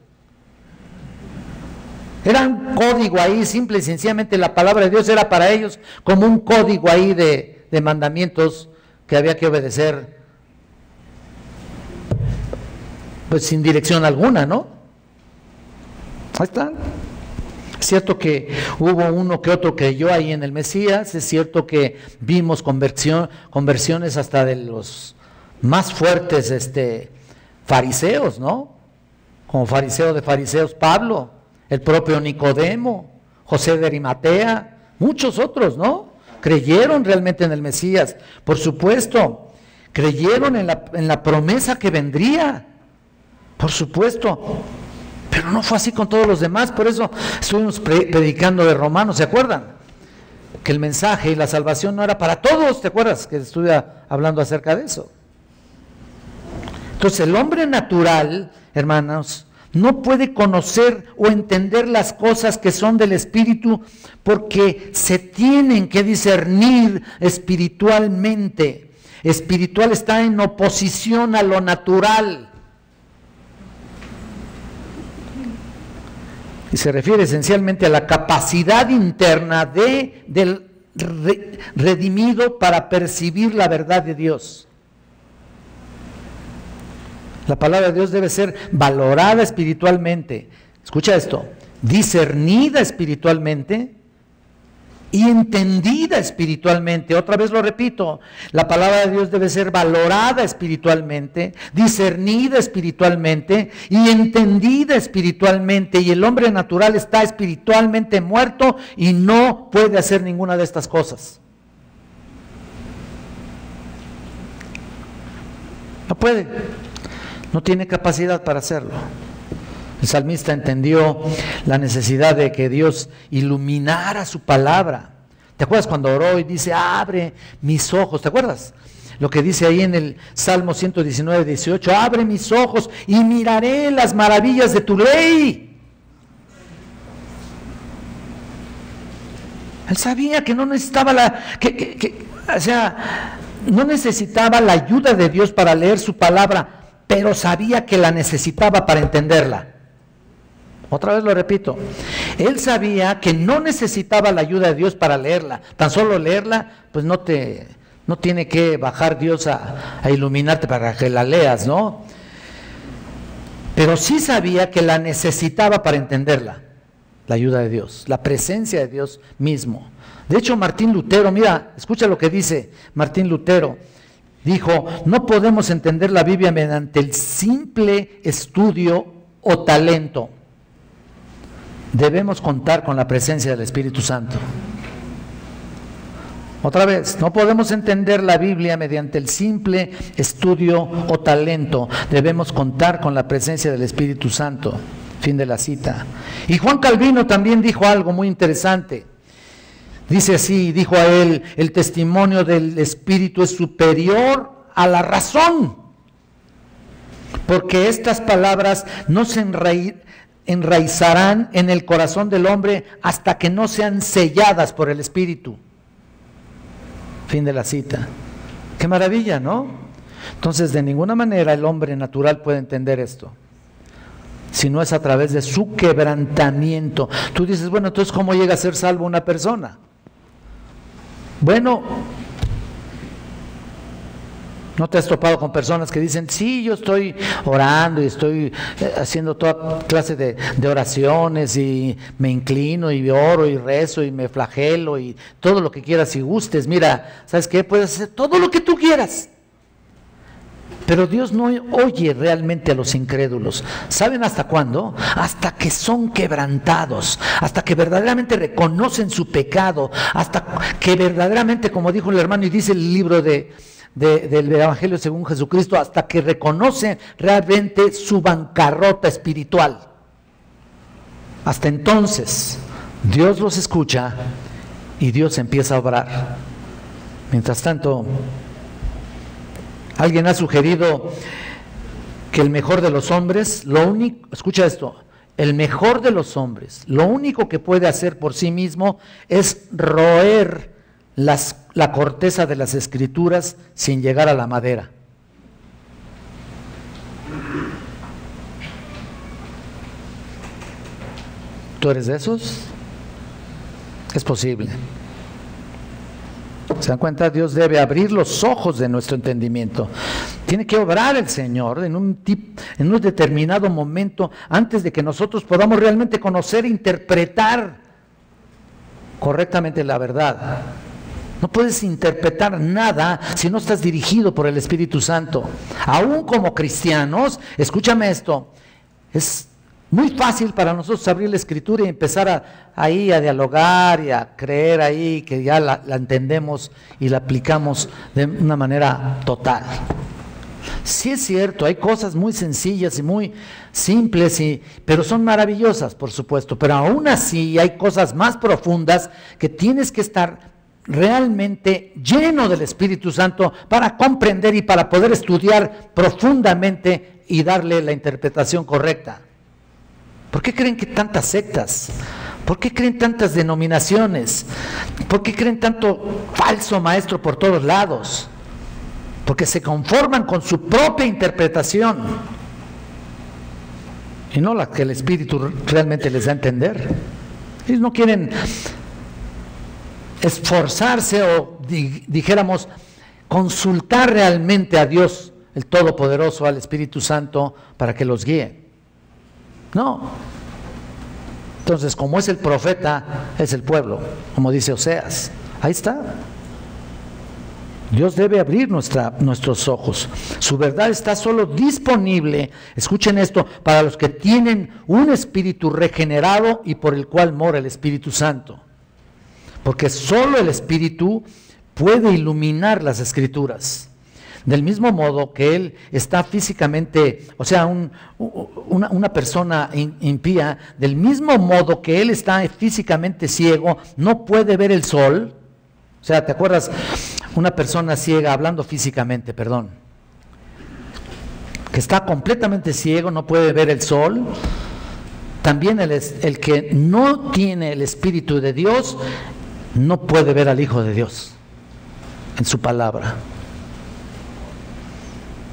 Era un código ahí, simple y sencillamente la palabra de Dios era para ellos como un código ahí de mandamientos que había que obedecer, pues sin dirección alguna, ¿no? Ahí está. Es cierto que hubo uno que otro que creyó ahí en el Mesías, es cierto que vimos conversiones hasta de los más fuertes fariseos, ¿no? Como fariseo de fariseos Pablo, el propio Nicodemo, José de Arimatea, muchos otros, ¿no? Creyeron realmente en el Mesías, por supuesto, creyeron en la promesa que vendría, por supuesto. Pero no fue así con todos los demás, por eso estuvimos predicando de Romanos, ¿se acuerdan? Que el mensaje y la salvación no era para todos, ¿te acuerdas? Que estuve hablando acerca de eso. Entonces el hombre natural, hermanos, no puede conocer o entender las cosas que son del Espíritu porque se tienen que discernir espiritualmente. Espiritual está en oposición a lo natural. Y se refiere esencialmente a la capacidad interna del redimido para percibir la verdad de Dios. La palabra de Dios debe ser valorada espiritualmente. Escucha esto, discernida espiritualmente y entendida espiritualmente. Otra vez lo repito, la palabra de Dios debe ser valorada espiritualmente, discernida espiritualmente y entendida espiritualmente. Y el hombre natural está espiritualmente muerto y no puede hacer ninguna de estas cosas. No puede, no tiene capacidad para hacerlo. El salmista entendió la necesidad de que Dios iluminara su palabra. ¿Te acuerdas cuando oró y dice, abre mis ojos? ¿Te acuerdas? Lo que dice ahí en el Salmo 119, 18, abre mis ojos y miraré las maravillas de tu ley. Él sabía que no necesitaba no necesitaba la ayuda de Dios para leer su palabra, pero sabía que la necesitaba para entenderla. Otra vez lo repito, él sabía que no necesitaba la ayuda de Dios para leerla, tan solo leerla, pues no tiene que bajar Dios a iluminarte para que la leas, ¿no? Pero sí sabía que la necesitaba para entenderla, la ayuda de Dios, la presencia de Dios mismo. De hecho, Martín Lutero, mira, escucha lo que dice Martín Lutero, dijo, no podemos entender la Biblia mediante el simple estudio o talento. Debemos contar con la presencia del Espíritu Santo. Otra vez, no podemos entender la Biblia mediante el simple estudio o talento. Debemos contar con la presencia del Espíritu Santo. Fin de la cita. Y Juan Calvino también dijo algo muy interesante. Dice así, dijo a él, el testimonio del Espíritu es superior a la razón, porque estas palabras no se enraizarán en el corazón del hombre hasta que no sean selladas por el Espíritu. Fin de la cita. Qué maravilla, ¿no? Entonces, de ninguna manera el hombre natural puede entender esto, si no es a través de su quebrantamiento. Tú dices, bueno, entonces, ¿cómo llega a ser salvo una persona? Bueno, ¿no te has topado con personas que dicen, sí, yo estoy orando y estoy haciendo toda clase de oraciones y me inclino y oro y rezo y me flagelo y todo lo que quieras y gustes? Mira, ¿sabes qué? Puedes hacer todo lo que tú quieras. Pero Dios no oye realmente a los incrédulos. ¿Saben hasta cuándo? Hasta que son quebrantados, hasta que verdaderamente reconocen su pecado, hasta que verdaderamente, como dijo el hermano y dice el libro del Evangelio según Jesucristo, hasta que reconocen realmente su bancarrota espiritual. Hasta entonces, Dios los escucha y Dios empieza a obrar. Mientras tanto, alguien ha sugerido que el mejor de los hombres, escucha esto, el mejor de los hombres, lo único que puede hacer por sí mismo es roer la corteza de las Escrituras sin llegar a la madera. ¿Tú eres de esos? Es posible. ¿Se dan cuenta? Dios debe abrir los ojos de nuestro entendimiento. Tiene que obrar el Señor en un determinado momento antes de que nosotros podamos realmente conocer e interpretar correctamente la verdad. No puedes interpretar nada si no estás dirigido por el Espíritu Santo. Aún como cristianos, escúchame esto, es muy fácil para nosotros abrir la Escritura y empezar a dialogar y a creer ahí que ya la entendemos y la aplicamos de una manera total. Sí es cierto, hay cosas muy sencillas y muy simples, pero son maravillosas, por supuesto, pero aún así hay cosas más profundas que tienes que estar realmente lleno del Espíritu Santo para comprender y para poder estudiar profundamente y darle la interpretación correcta. ¿Por qué creen que tantas sectas? ¿Por qué creen tantas denominaciones? ¿Por qué creen tanto falso maestro por todos lados? Porque se conforman con su propia interpretación y no la que el Espíritu realmente les da a entender. Ellos no quieren esforzarse o dijéramos consultar realmente a Dios el Todopoderoso, al Espíritu Santo, para que los guíe. No. Entonces, como es el profeta, es el pueblo, como dice Oseas. Ahí está. Dios debe abrir nuestros ojos. Su verdad está solo disponible, escuchen esto, para los que tienen un espíritu regenerado y por el cual mora el Espíritu Santo. Porque solo el Espíritu puede iluminar las Escrituras. Del mismo modo que Él está físicamente, o sea, una persona impía, del mismo modo que Él está físicamente ciego, no puede ver el sol. O sea, ¿te acuerdas? Una persona ciega, hablando físicamente, perdón, que está completamente ciego, no puede ver el sol. También el que no tiene el Espíritu de Dios no puede ver al Hijo de Dios en su palabra.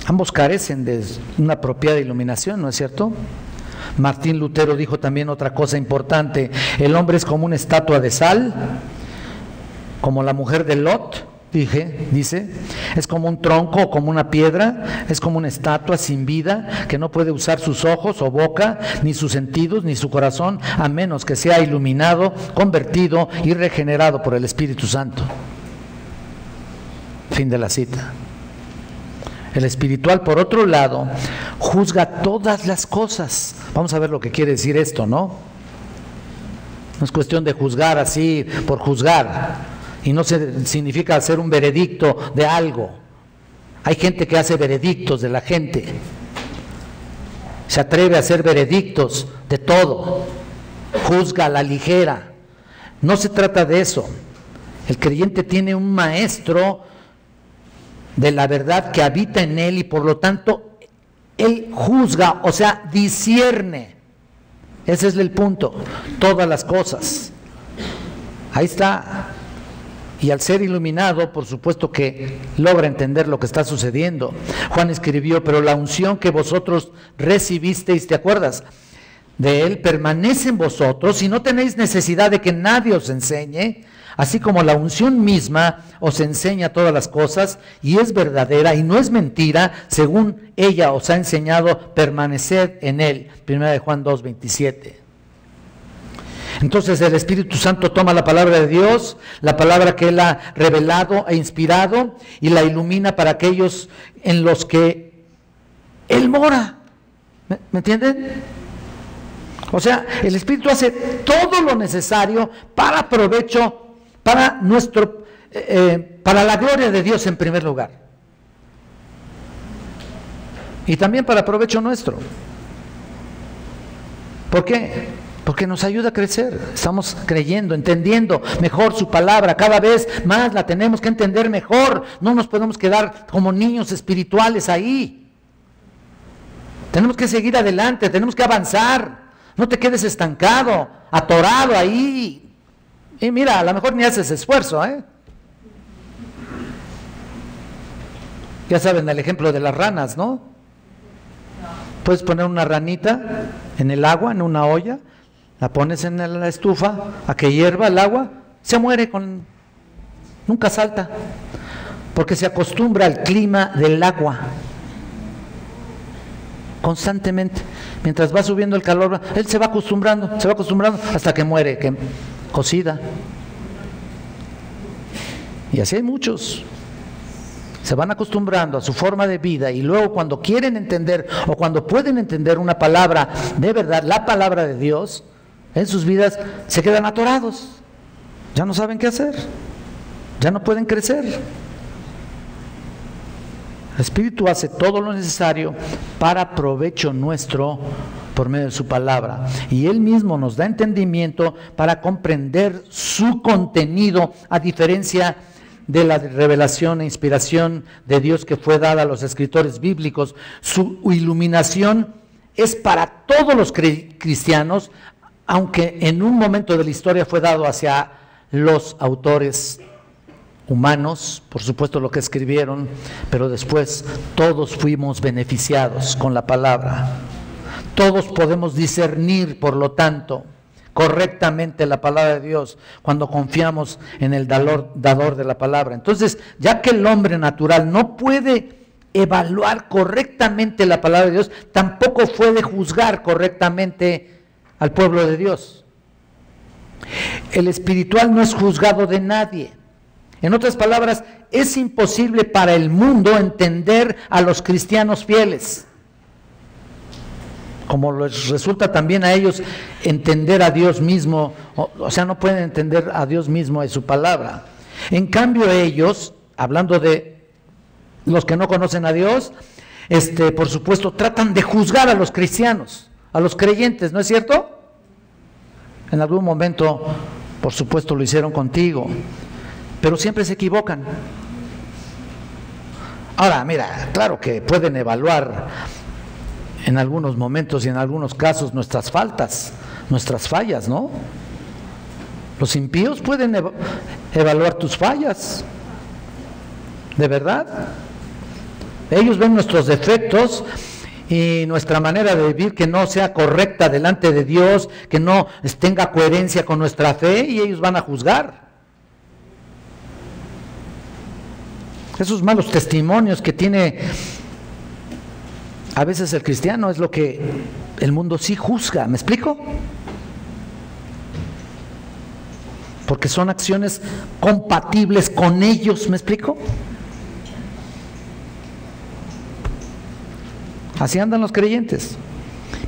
Ambos carecen de una apropiada iluminación, ¿no es cierto? Martín Lutero dijo también otra cosa importante: el hombre es como una estatua de sal, como la mujer de Lot, dice, es como un tronco o como una piedra, es como una estatua sin vida que no puede usar sus ojos o boca, ni sus sentidos, ni su corazón, a menos que sea iluminado, convertido y regenerado por el Espíritu Santo. Fin de la cita. El espiritual, por otro lado, juzga todas las cosas. Vamos a ver lo que quiere decir esto, ¿no? No es cuestión de juzgar así por juzgar, y no significa hacer un veredicto de algo. Hay gente que hace veredictos de la gente, se atreve a hacer veredictos de todo, juzga a la ligera. No se trata de eso. El creyente tiene un maestro de la verdad que habita en él y por lo tanto él juzga, o sea, discierne. Ese es el punto, todas las cosas. Ahí está. Y al ser iluminado, por supuesto que logra entender lo que está sucediendo. Juan escribió: pero la unción que vosotros recibisteis, ¿te acuerdas? De él permanece en vosotros y no tenéis necesidad de que nadie os enseñe, así como la unción misma os enseña todas las cosas y es verdadera y no es mentira, según ella os ha enseñado, permaneced en él. 1 Juan 2:27. Entonces el Espíritu Santo toma la palabra de Dios, la palabra que Él ha revelado e inspirado, y la ilumina para aquellos en los que Él mora. ¿Me entienden? O sea, el Espíritu hace todo lo necesario para provecho, para para la gloria de Dios en primer lugar. Y también para provecho nuestro. ¿Por qué? Porque nos ayuda a crecer. Estamos creyendo, entendiendo mejor su palabra. Cada vez más la tenemos que entender mejor. No nos podemos quedar como niños espirituales ahí. Tenemos que seguir adelante, tenemos que avanzar. No te quedes estancado, atorado ahí. Y mira, a lo mejor ni haces esfuerzo, ¿eh? Ya saben el ejemplo de las ranas, ¿no? Puedes poner una ranita en el agua, en una olla, la pones en la estufa a que hierva el agua, se muere nunca salta, porque se acostumbra al clima del agua constantemente. Mientras va subiendo el calor, él se va acostumbrando hasta que muere, cocida. Y así hay muchos. Se van acostumbrando a su forma de vida y luego cuando quieren entender o cuando pueden entender una palabra de verdad, la palabra de Dios, en sus vidas se quedan atorados. Ya no saben qué hacer. Ya no pueden crecer. El Espíritu hace todo lo necesario para provecho nuestro por medio de su palabra. Y Él mismo nos da entendimiento para comprender su contenido, a diferencia de la revelación e inspiración de Dios que fue dada a los escritores bíblicos. Su iluminación es para todos los cristianos, aunque en un momento de la historia fue dado hacia los autores humanos, por supuesto lo que escribieron, pero después todos fuimos beneficiados con la palabra. Todos podemos discernir, por lo tanto, correctamente la palabra de Dios cuando confiamos en el dador de la palabra. Entonces, ya que el hombre natural no puede evaluar correctamente la palabra de Dios, tampoco puede juzgar correctamente al pueblo de Dios. El espiritual no es juzgado de nadie. En otras palabras, es imposible para el mundo entender a los cristianos fieles, como les resulta también a ellos entender a Dios mismo, o sea, no pueden entender a Dios mismo de su palabra. En cambio ellos, hablando de los que no conocen a Dios, por supuesto, tratan de juzgar a los cristianos, a los creyentes, ¿no es cierto? En algún momento, por supuesto, lo hicieron contigo, pero siempre se equivocan. Ahora, mira, claro que pueden evaluar en algunos momentos y en algunos casos nuestras faltas, nuestras fallas, ¿no? Los impíos pueden evaluar tus fallas, de verdad. Ellos ven nuestros defectos y nuestra manera de vivir que no sea correcta delante de Dios, que no tenga coherencia con nuestra fe, y ellos van a juzgar. Esos malos testimonios que tiene a veces el cristiano es lo que el mundo sí juzga, ¿me explico? Porque son acciones compatibles con ellos, ¿me explico? Así andan los creyentes.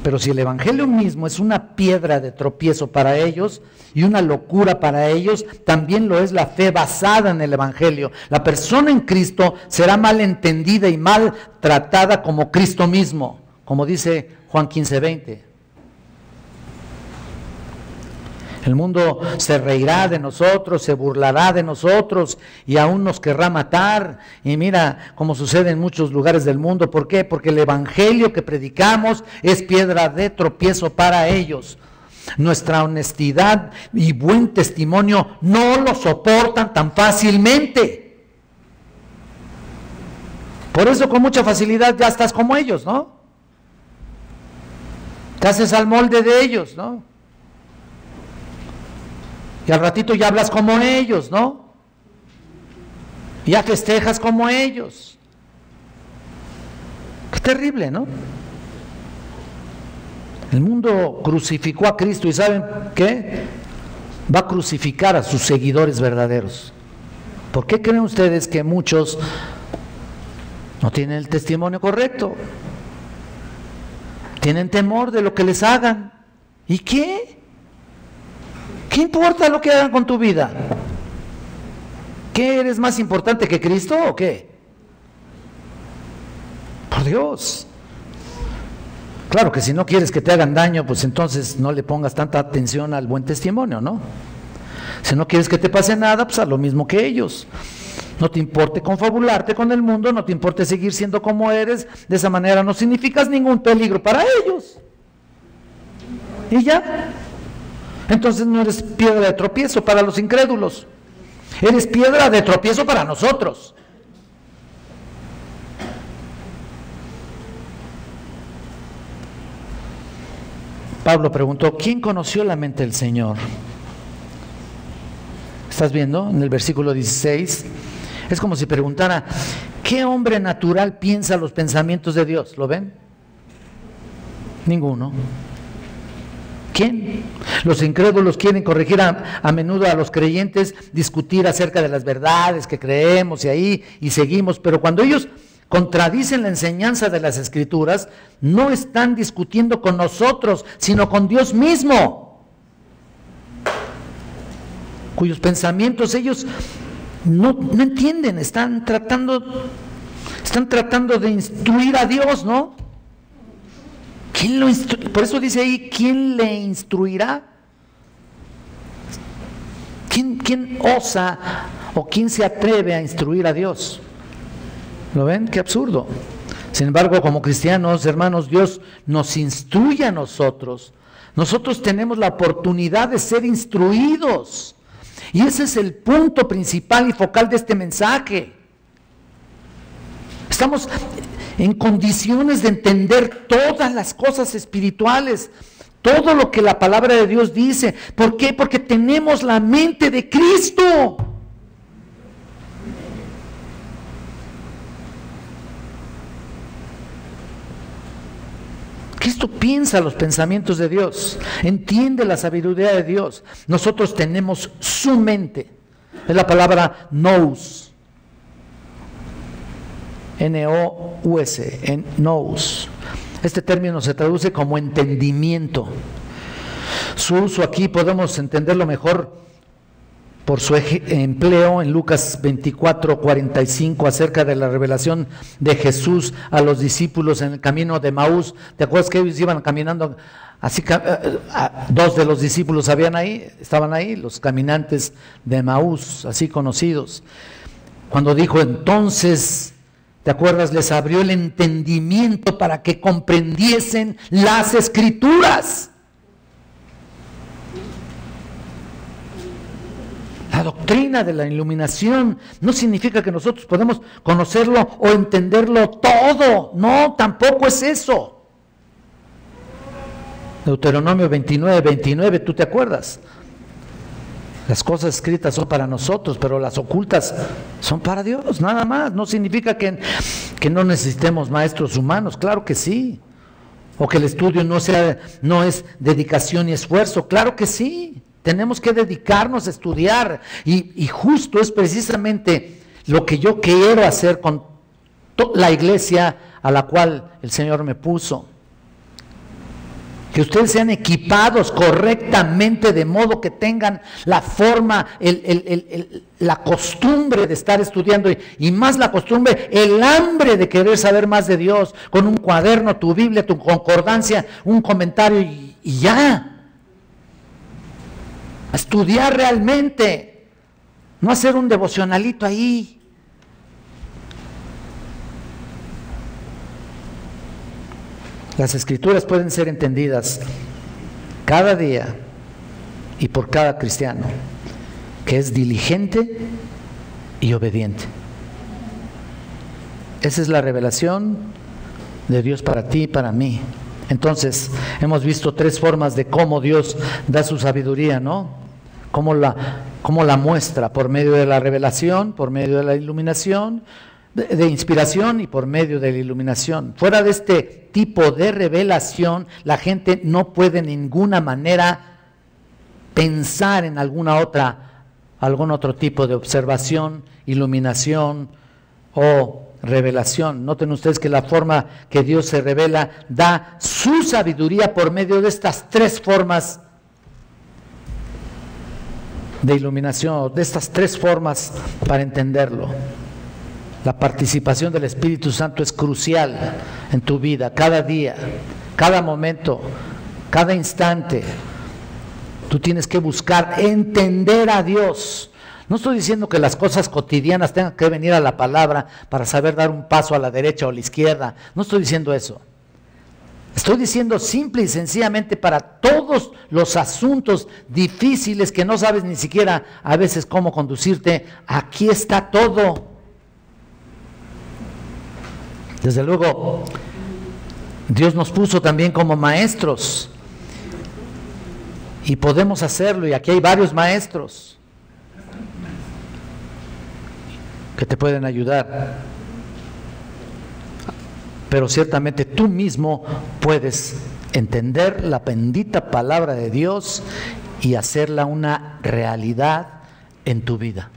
Pero si el evangelio mismo es una piedra de tropiezo para ellos y una locura para ellos, también lo es la fe basada en el evangelio. La persona en Cristo será mal entendida y mal tratada como Cristo mismo, como dice Juan 15:20. El mundo se reirá de nosotros, se burlará de nosotros y aún nos querrá matar. Y mira cómo sucede en muchos lugares del mundo. ¿Por qué? Porque el evangelio que predicamos es piedra de tropiezo para ellos. Nuestra honestidad y buen testimonio no lo soportan tan fácilmente. Por eso con mucha facilidad ya estás como ellos, ¿no? Te haces al molde de ellos, ¿no? Y al ratito ya hablas como ellos, ¿no? Ya festejas como ellos. Qué terrible, ¿no? El mundo crucificó a Cristo y ¿saben qué? Va a crucificar a sus seguidores verdaderos. ¿Por qué creen ustedes que muchos no tienen el testimonio correcto? Tienen temor de lo que les hagan. ¿Y qué? ¿Qué importa lo que hagan con tu vida? ¿Qué eres más importante que Cristo o qué? Por Dios. Claro que si no quieres que te hagan daño, pues entonces no le pongas tanta atención al buen testimonio, ¿no? Si no quieres que te pase nada, pues haz lo mismo que ellos. No te importe confabularte con el mundo, no te importe seguir siendo como eres, de esa manera no significas ningún peligro para ellos. Y ya. Entonces no eres piedra de tropiezo para los incrédulos, eres piedra de tropiezo para nosotros. Pablo preguntó, ¿quién conoció la mente del Señor? ¿Estás viendo? En el versículo 16, es como si preguntara, ¿qué hombre natural piensa los pensamientos de Dios? ¿Lo ven? Ninguno. ¿Quién? Los incrédulos quieren corregir a menudo a los creyentes, discutir acerca de las verdades que creemos y seguimos, pero cuando ellos contradicen la enseñanza de las Escrituras, no están discutiendo con nosotros, sino con Dios mismo, cuyos pensamientos ellos no entienden, están tratando de instruir a Dios, ¿no? Por eso dice ahí, ¿quién le instruirá? ¿Quién osa o quién se atreve a instruir a Dios? ¿Lo ven? ¡Qué absurdo! Sin embargo, como cristianos, hermanos, Dios nos instruye a nosotros. Nosotros tenemos la oportunidad de ser instruidos. Y ese es el punto principal y focal de este mensaje. Estamos en condiciones de entender todas las cosas espirituales, todo lo que la palabra de Dios dice. ¿Por qué? Porque tenemos la mente de Cristo. Cristo piensa los pensamientos de Dios, entiende la sabiduría de Dios. Nosotros tenemos su mente. Es la palabra nous. N-O-U-S, nous. Este término se traduce como entendimiento. Su uso aquí podemos entenderlo mejor por su empleo en Lucas 24:45 acerca de la revelación de Jesús a los discípulos en el camino de Emaús. ¿Te acuerdas que ellos iban caminando? Así que dos de los discípulos estaban ahí, los caminantes de Emaús, así conocidos. Cuando dijo entonces, ¿te acuerdas? Les abrió el entendimiento para que comprendiesen las Escrituras. La doctrina de la iluminación no significa que nosotros podemos conocerlo o entenderlo todo. No, tampoco es eso. Deuteronomio 29:29, ¿tú te acuerdas? Las cosas escritas son para nosotros, pero las ocultas son para Dios, nada más. No significa que no necesitemos maestros humanos, claro que sí. O que el estudio no es dedicación y esfuerzo, claro que sí. Tenemos que dedicarnos a estudiar y justo es precisamente lo que yo quiero hacer con la iglesia a la cual el Señor me puso. Que ustedes sean equipados correctamente de modo que tengan la forma, la costumbre de estar estudiando y más la costumbre, el hambre de querer saber más de Dios, con un cuaderno, tu Biblia, tu concordancia, un comentario y ya. A estudiar realmente, no hacer un devocionalito ahí. Las Escrituras pueden ser entendidas cada día y por cada cristiano que es diligente y obediente. Esa es la revelación de Dios para ti y para mí. Entonces, hemos visto tres formas de cómo Dios da su sabiduría, ¿no? Cómo la muestra, por medio de la revelación, por medio de la iluminación, de inspiración y por medio de la iluminación. Fuera de este tipo de revelación, la gente no puede de ninguna manera pensar en algún otro tipo de observación, iluminación o revelación. Noten ustedes que la forma que Dios se revela da su sabiduría por medio de estas tres formas de iluminación, de estas tres formas para entenderlo. La participación del Espíritu Santo es crucial en tu vida, cada día, cada momento, cada instante. Tú tienes que buscar entender a Dios. No estoy diciendo que las cosas cotidianas tengan que venir a la palabra para saber dar un paso a la derecha o a la izquierda. No estoy diciendo eso. Estoy diciendo simple y sencillamente para todos los asuntos difíciles que no sabes ni siquiera a veces cómo conducirte, aquí está todo. Desde luego, Dios nos puso también como maestros Y podemos hacerlo, y aquí hay varios maestros que te pueden ayudar. Pero ciertamente tú mismo puedes entender la bendita palabra de Dios y hacerla una realidad en tu vida.